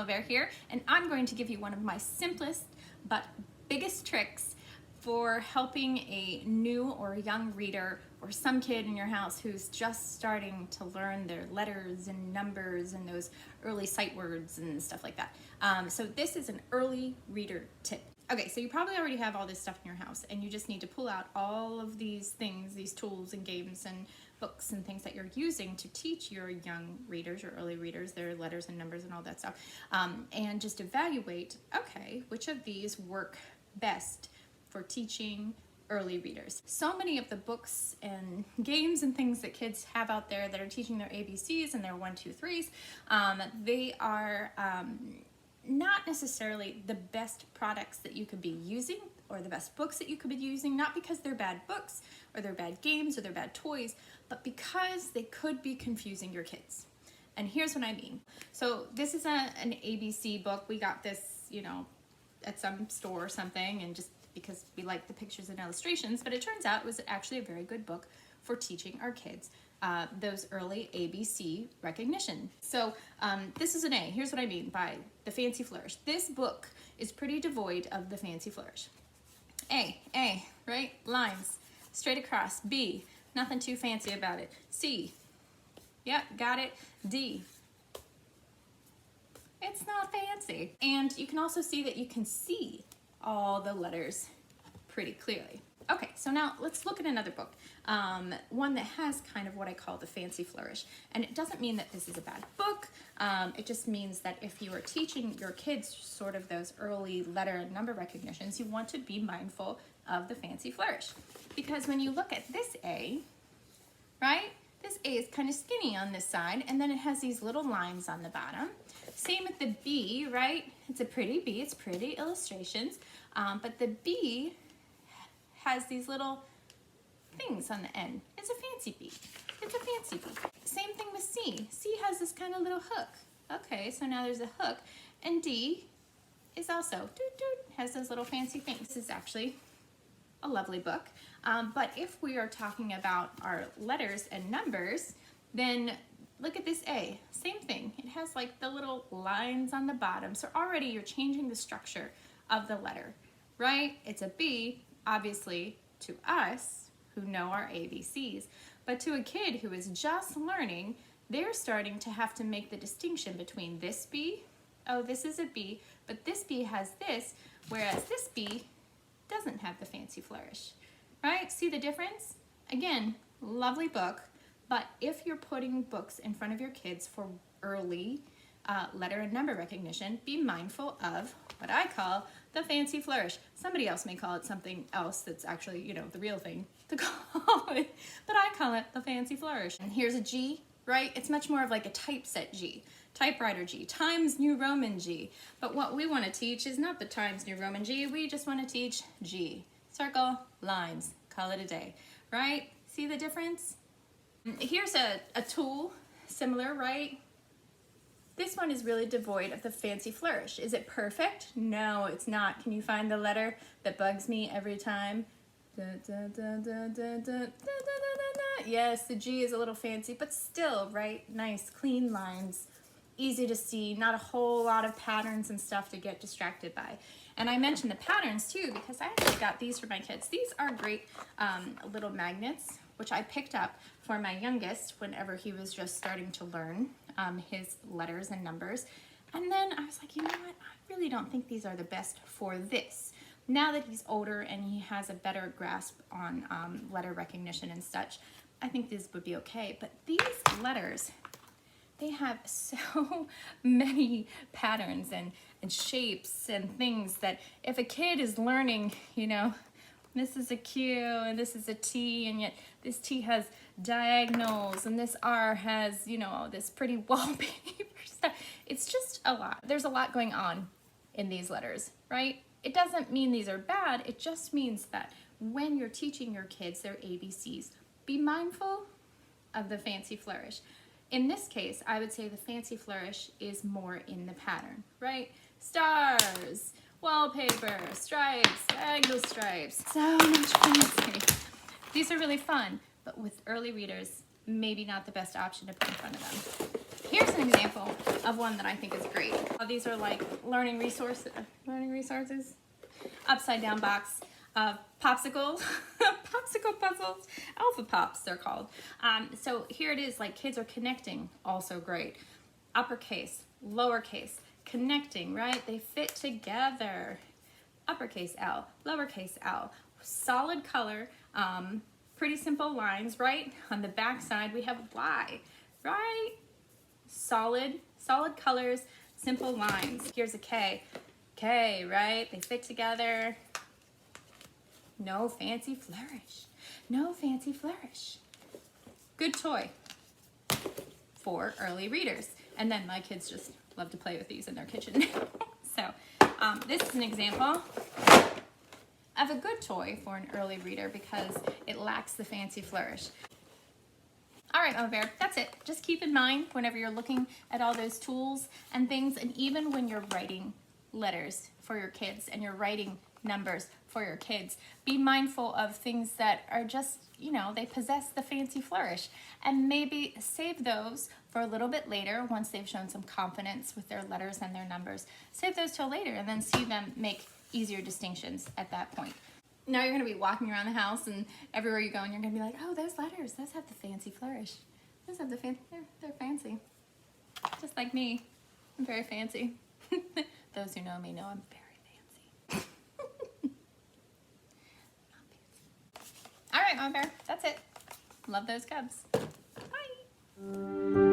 Bear here, and I'm going to give you one of my simplest but biggest tricks for helping a new or young reader or some kid in your house who's just starting to learn their letters and numbers and those early sight words and stuff like that. So this is an early reader tip. Okay, so you probably already have all this stuff in your house and you just need to pull out all of these things, these tools and games and books and things that you're using to teach your young readers, your early readers, their letters and numbers and all that stuff, and just evaluate, okay, which of these work best for teaching early readers. So many of the books and games and things that kids have out there that are teaching their ABCs and their 1, 2, 3s, they are not necessarily the best products that you could be using or the best books that you could be using, not because they're bad books or they're bad games or they're bad toys, but because they could be confusing your kids. And here's what I mean. So this is an ABC book. We got this, you know, at some store or something, and just because we like the pictures and illustrations, but it turns out it was actually a very good book for teaching our kids those early ABC recognition. So this is an A. Here's what I mean by the fancy flourish. This book is pretty devoid of the fancy flourish. A, right? Lines, straight across. B, nothing too fancy about it. C, yep, got it. D, it's not fancy. And you can also see that you can see all the letters pretty clearly. Okay, so now let's look at another book, one that has kind of what I call the fancy flourish. And it doesn't mean that this is a bad book. It just means that if you are teaching your kids sort of those early letter and number recognitions, you want to be mindful of the fancy flourish. Because when you look at this A, right, this A is kind of skinny on this side, and then it has these little lines on the bottom. Same with the B, right? It's a pretty B, it's pretty illustrations, but the B has these little things on the end. It's a fancy B. It's a fancy B. Same thing with C. C has this kind of little hook. Okay, so now there's a hook. And D is also, has those little fancy things. This is actually a lovely book. But if we are talking about our letters and numbers, then look at this A. Same thing. It has like the little lines on the bottom. So already you're changing the structure of the letter, right? It's a B, obviously, to us who know our ABCs, but to a kid who is just learning, they're starting to have to make the distinction between this B, oh, this is a B, but this B has this, whereas this B doesn't have the fancy flourish, right? See the difference? Again, lovely book, but if you're putting books in front of your kids for early letter and number recognition, be mindful of what I call the fancy flourish. Somebody else may call it something else that's actually, you know, the real thing to call it, but I call it the fancy flourish. And here's a G, right? It's much more of like a typeset G, typewriter G, Times New Roman G. But what we want to teach is not the Times New Roman G, we just want to teach G. Circle, lines, call it a day, right? See the difference? Here's a tool, similar, right? This one is really devoid of the fancy flourish. Is it perfect? No, it's not. Can you find the letter that bugs me every time? Yes, the G is a little fancy, but still, right? Nice, clean lines, easy to see, not a whole lot of patterns and stuff to get distracted by. And I mentioned the patterns too, because I actually got these for my kids. These are great little magnets, which I picked up for my youngest whenever he was just starting to learn his letters and numbers. And then I was like, you know what? I really don't think these are the best for this. Now that he's older and he has a better grasp on letter recognition and such, I think this would be okay. But these letters, they have so many patterns and shapes and things that if a kid is learning, you know, this is a Q and this is a T, and yet this T has diagonals and this R has, you know, this pretty wallpaper stuff. It's just a lot. There's a lot going on in these letters, right? It doesn't mean these are bad. It just means that when you're teaching your kids their ABCs, be mindful of the fancy flourish. In this case, I would say the fancy flourish is more in the pattern, right? Stars, wallpaper, stripes, diagonal stripes, so much fancy. These are really fun, but with early readers, maybe not the best option to put in front of them. Here's an example of one that I think is great. These are like learning resources, upside down box of popsicle, popsicle puzzles, alpha pops they're called. So here it is, like kids are connecting, also great. Uppercase, lowercase, connecting, right? They fit together. Uppercase L, lowercase l, solid color, pretty simple lines, right? On the back side we have Y, right? Solid colors, simple lines. Here's a K, right? They fit together. No fancy flourish, no fancy flourish. Good toy for early readers. And then my kids just love to play with these in their kitchen. So this is an example of a good toy for an early reader because it lacks the fancy flourish. All right, Mama Bear, that's it. Just keep in mind whenever you're looking at all those tools and things, and even when you're writing letters for your kids and you're writing numbers for your kids, be mindful of things that are just, you know, they possess the fancy flourish, and maybe save those for a little bit later once they've shown some confidence with their letters and their numbers. Save those till later and then see them make easier distinctions at that point. Now you're going to be walking around the house, and everywhere you go, and you're going to be like, oh, those letters, those have the fancy flourish. Those have the they're fancy. Just like me. I'm very fancy. Those who know me know I'm very fancy. All right, Mama Bear, that's it. Love those cubs. Bye.